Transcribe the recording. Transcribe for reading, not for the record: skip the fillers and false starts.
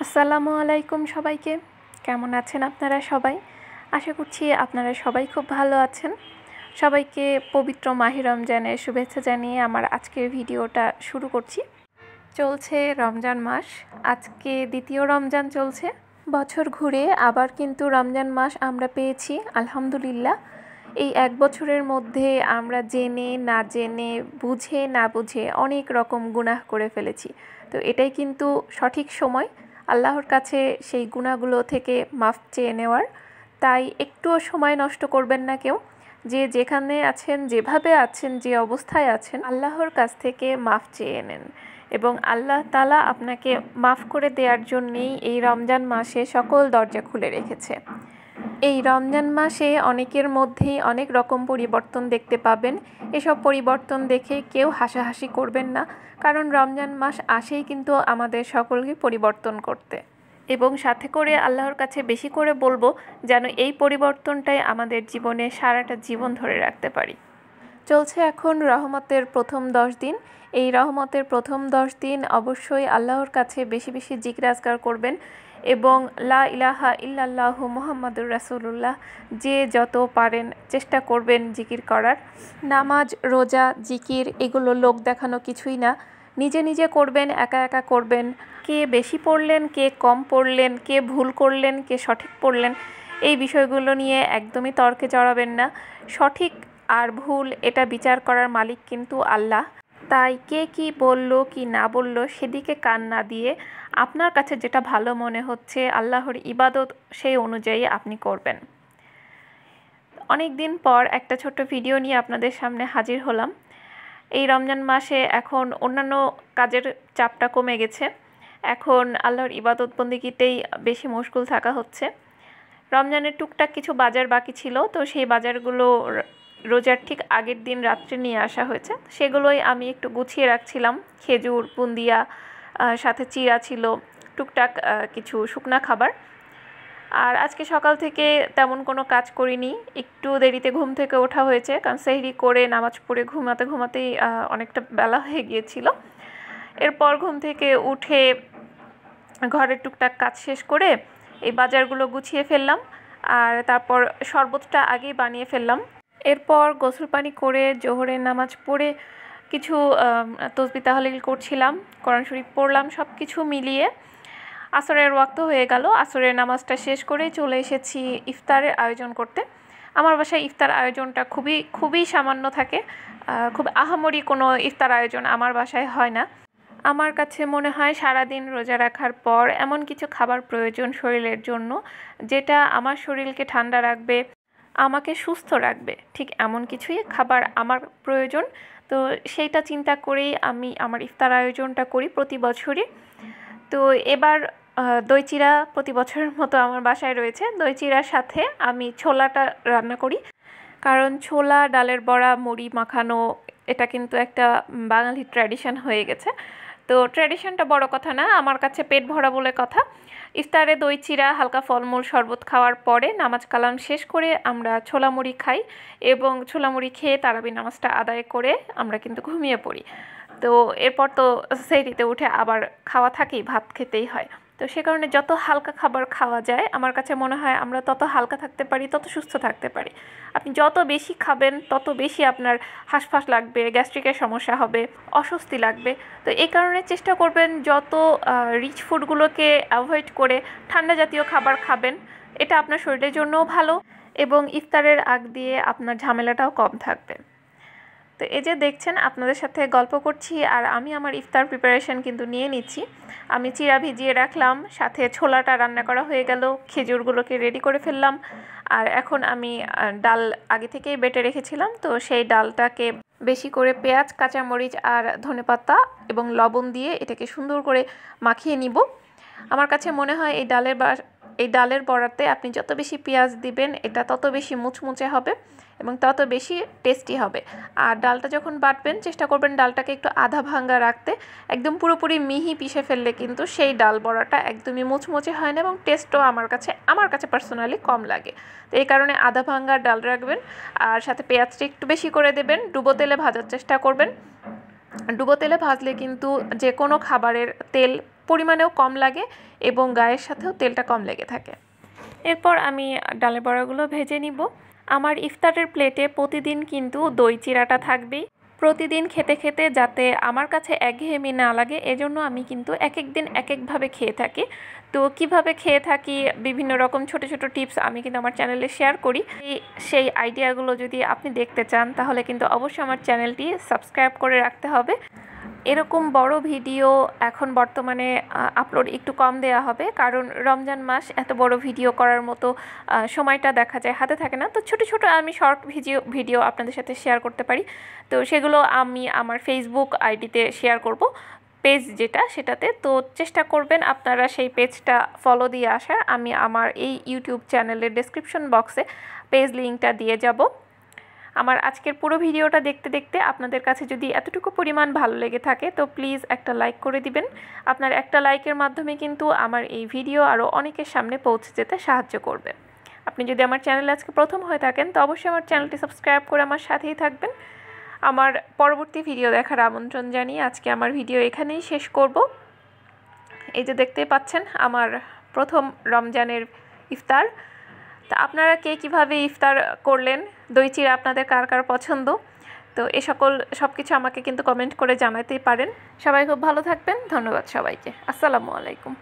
আসসালামু আলাইকুম সবাইকে। কেমন আছেন আপনারা সবাই? আশা করছি আপনারা সবাই খুব ভালো আছেন। সবাইকে পবিত্র মাহে রমজানের শুভেচ্ছা জানিয়ে আমার আজকের ভিডিওটা শুরু করছি। চলছে রমজান মাস, আজকে দ্বিতীয় রমজান চলছে। বছর ঘুরে আবার কিন্তু রমজান মাস আমরা পেয়েছি, আলহামদুলিল্লাহ। এই এক বছরের মধ্যে আমরা জেনে না জেনে, বুঝে না বুঝে অনেক রকম গুনাহ করে ফেলেছি। তো এটাই কিন্তু সঠিক সময় আল্লাহর কাছে সেই গুনাহগুলো থেকে মাফ চেয়ে নেওয়ার। তাই একটুও সময় নষ্ট করবেন না কেউ। যে যেখানে আছেন, যেভাবে আছেন, যে অবস্থায় আছেন, আল্লাহর কাছ থেকে মাফ চেয়ে নেন এবং আল্লাহ তাআলা আপনাকে মাফ করে দেওয়ার জন্যেই এই রমজান মাসে সকল দরজা খুলে রেখেছে। এই রমজান মাসে অনেকের মধ্যেই অনেক রকম পরিবর্তন দেখতে পাবেন। এসব পরিবর্তন দেখে কেউ হাসাহাসি করবেন না, কারণ রমজান মাস আসেই কিন্তু আমাদের সকলকে পরিবর্তন করতে। এবং সাথে করে আল্লাহর কাছে বেশি করে বলবো যেন এই পরিবর্তনটাই আমাদের জীবনে সারাটা জীবন ধরে রাখতে পারি। চলছে এখন রহমতের প্রথম 10 দিন। এই রহমতের প্রথম 10 দিন অবশ্যই আল্লাহর কাছে বেশি বেশি জিকির আজকার করবেন এবং লা ইলাহা ইল্লাল্লাহু মুহাম্মাদুর রাসূলুল্লাহ যে যত পারেন চেষ্টা করবেন জিকির করার। নামাজ, রোজা, জিকির এগুলো লোক দেখানো কিছুই না, নিজে নিজে করবেন, একা একা করবেন। কে বেশি পড়লেন, কে কম পড়লেন, কে ভুল করলেন, কে সঠিক পড়লেন, এই বিষয়গুলো নিয়ে একদমই তর্কে জড়াবেন না। সঠিক আর ভুল এটা বিচার করার মালিক কিন্তু আল্লাহ। তাই কে কি বলল কি না বলল সেদিকে কান না দিয়ে আপনার কাছে যেটা ভালো মনে হচ্ছে আল্লাহর ইবাদত সেই অনুযায়ী আপনি করবেন। অনেক দিন পর একটা ছোট্ট ভিডিও নিয়ে আপনাদের সামনে হাজির হলাম। এই রমজান মাসে এখন অন্যান্য কাজের চাপটা কমে গেছে, এখন আল্লাহর ইবাদত বন্দেগীতেই বেশি মশগুল থাকা হচ্ছে। রমজানের টুকটাক কিছু বাজার বাকি ছিল, তো সেই বাজারগুলো রোজার ঠিক আগের দিন রাত্রে নিয়ে আসা হয়েছে। সেগুলোই আমি একটু গুছিয়ে রাখছিলাম। খেজুর, বুন্দিয়া, সাথে চিড়া ছিল, টুকটাক কিছু শুকনা খাবার। আর আজকে সকাল থেকে তেমন কোনো কাজ করিনি, একটু দেরিতে ঘুম থেকে ওঠা হয়েছে, কারণ সেহরি করে নামাজ পড়ে ঘুমাতে ঘুমাতেই অনেকটা বেলা হয়ে গিয়েছিল। এরপর ঘুম থেকে উঠে ঘরের টুকটাক কাজ শেষ করে এই বাজারগুলো গুছিয়ে ফেললাম, আর তারপর শরবতটা আগেই বানিয়ে ফেললাম। এরপর গোসল পানি করে জোহরের নামাজ পড়ে কিছু তসবিহ তাহলিল করছিলাম, কোরআন শরীফ পড়লাম। সব কিছু মিলিয়ে আসরের ওয়াক্ত হয়ে গেল। আসরের নামাজটা শেষ করে চলে এসেছি ইফতারের আয়োজন করতে। আমার বাসায় ইফতার আয়োজনটা খুবই সামান্য থাকে, খুব আহামরি কোনো ইফতার আয়োজন আমার বাসায় হয় না। আমার কাছে মনে হয় সারাদিন রোজা রাখার পর এমন কিছু খাবার প্রয়োজন শরীরের জন্য যেটা আমার শরীরকে ঠান্ডা রাখবে, আমাকে সুস্থ রাখবে, ঠিক এমন কিছুই খাবার আমার প্রয়োজন। তো সেইটা চিন্তা করেই আমি আমার ইফতার আয়োজনটা করি প্রতি বছরই। তো এবার দই চিড়া প্রতি বছরের মতো আমার বাসায় রয়েছে। দই চিড়ার সাথে আমি ছোলাটা রান্না করি, কারণ ছোলা, ডালের বড়া, মুড়ি মাখানো এটা কিন্তু একটা বাঙালি ট্র্যাডিশন হয়ে গেছে। তো ট্র্যাডিশনটা বড় কথা না, আমার কাছে পেট ভরা বলে কথা। ইফতারে দই চিড়া, হালকা ফলমূল, শরবত খাওয়ার পরে নামাজ কালাম শেষ করে আমরা ছোলা মুড়ি খাই এবং ছোলা মুড়ি খেয়ে তারাবি নামাজটা আদায় করে আমরা কিন্তু ঘুমিয়ে পড়ি। তো এরপর তো সেহরিতে উঠে আবার খাওয়া থাকেই, ভাত খেতেই হয়। তো সে কারণে যত হালকা খাবার খাওয়া যায় আমার কাছে মনে হয় আমরা তত হালকা থাকতে পারি, তত সুস্থ থাকতে পারি। আপনি যত বেশি খাবেন তত বেশি আপনার হাঁসফাঁস লাগবে, গ্যাস্ট্রিকের সমস্যা হবে, অস্বস্তি লাগবে। তো এই কারণে চেষ্টা করবেন যত রিচ ফুডগুলোকে অ্যাভয়েড করে ঠান্ডা জাতীয় খাবার খাবেন। এটা আপনার শরীরের জন্যও ভালো এবং ইফতারের আগ দিয়ে আপনার ঝামেলাটাও কম থাকবে। তো এই যে দেখছেন আপনাদের সাথে গল্প করছি আর আমি আমার ইফতার প্রিপারেশন কিন্তু নিয়ে নিচ্ছি। আমি চিড়া ভিজিয়ে রাখলাম, সাথে ছোলাটা রান্না করা হয়ে গেল, খেজুরগুলোকে রেডি করে ফেললাম। আর এখন আমি ডাল আগে থেকেই বেটে রেখেছিলাম, তো সেই ডালটাকে বেশি করে পেঁয়াজ, কাঁচামরিচ আর ধনেপাতা এবং লবণ দিয়ে এটাকে সুন্দর করে মাখিয়ে নিব। আমার কাছে মনে হয় এই ডালের বড়াতে আপনি যত বেশি পেঁয়াজ দিবেন এটা তত বেশি মুচমুচে হবে এবং তত বেশি টেস্টি হবে। আর ডালটা যখন বাটবেন চেষ্টা করবেন ডালটাকে একটু আধা ভাঙ্গা রাখতে। একদম পুরোপুরি মিহি পিষে ফেললে কিন্তু সেই ডাল বড়াটা একদমই মুচমুচে হয় না এবং টেস্টও আমার কাছে পার্সোনালি কম লাগে। তো এই কারণে আধা ভাঙ্গা ডাল রাখবেন আর সাথে পেঁয়াজটা একটু বেশি করে দেবেন, ডুবো তেলে ভাজার চেষ্টা করবেন। ডুবো তেলে ভাজলে কিন্তু যে কোনো খাবারের তেল পরিমাণেও কম লাগে এবং গায়ের সাথেও তেলটা কম লেগে থাকে। এরপর আমি ডালের বড়াগুলো ভেজে নিব। আমার ইফতারের প্লেটে প্রতিদিন কিন্তু দই চিড়াটা থাকবেই। প্রতিদিন খেতে খেতে যাতে আমার কাছে একঘেয়েমি না লাগে এজন্য আমি কিন্তু এক এক দিন এক একভাবে খেয়ে থাকি। তো কিভাবে খেয়ে থাকি বিভিন্ন রকম ছোট ছোট টিপস আমি কিন্তু আমার চ্যানেলে শেয়ার করি। সেই আইডিয়াগুলো যদি আপনি দেখতে চান তাহলে কিন্তু অবশ্যই আমার চ্যানেলটি সাবস্ক্রাইব করে রাখতে হবে। এরকম বড় ভিডিও এখন বর্তমানে আপলোড একটু কম দেওয়া হবে, কারণ রমজান মাস, এত বড় ভিডিও করার মতো সময়টা দেখা যায় হাতে থাকে না। তো ছোট ছোট আমি শর্ট ভিডিও আপনাদের সাথে শেয়ার করতে পারি। তো সেগুলো আমি আমার ফেসবুক আইডিতে শেয়ার করব, পেজ যেটা সেটাতে। তো চেষ্টা করবেন আপনারা সেই পেজটা ফলো দিয়ে আসার। আমি আমার এই ইউটিউব চ্যানেলের ডেসক্রিপশন বক্সে পেজ লিঙ্কটা দিয়ে যাব। আমার আজকের পুরো ভিডিওটা দেখতে দেখতে আপনাদের কাছে যদি এতটুকু পরিমাণ ভালো লেগে থাকে তো প্লিজ একটা লাইক করে দিবেন। আপনার একটা লাইকের মাধ্যমে কিন্তু আমার এই ভিডিও আরও অনেকের সামনে পৌঁছে যেতে সাহায্য করবে। আপনি যদি আমার চ্যানেলে আজকে প্রথম হয়ে থাকেন তো অবশ্যই আমার চ্যানেলটি সাবস্ক্রাইব করে আমার সাথেই থাকবেন। আমার পরবর্তী ভিডিও দেখার আমন্ত্রণ জানিয়ে আজকে আমার ভিডিও এখানেই শেষ করব। এই যে দেখতেই পাচ্ছেন আমার প্রথম রমজানের ইফতার। তা আপনারা কে কীভাবে ইফতার করলেন, দই চিড়া আপনাদের কার কার পছন্দ, তো সব কিছু আমাকে কিন্তু কমেন্ট করে জানাতেই পারেন। সবাই খুব ভালো থাকবেন। ধন্যবাদ সবাইকে। আসসালামু আলাইকুম।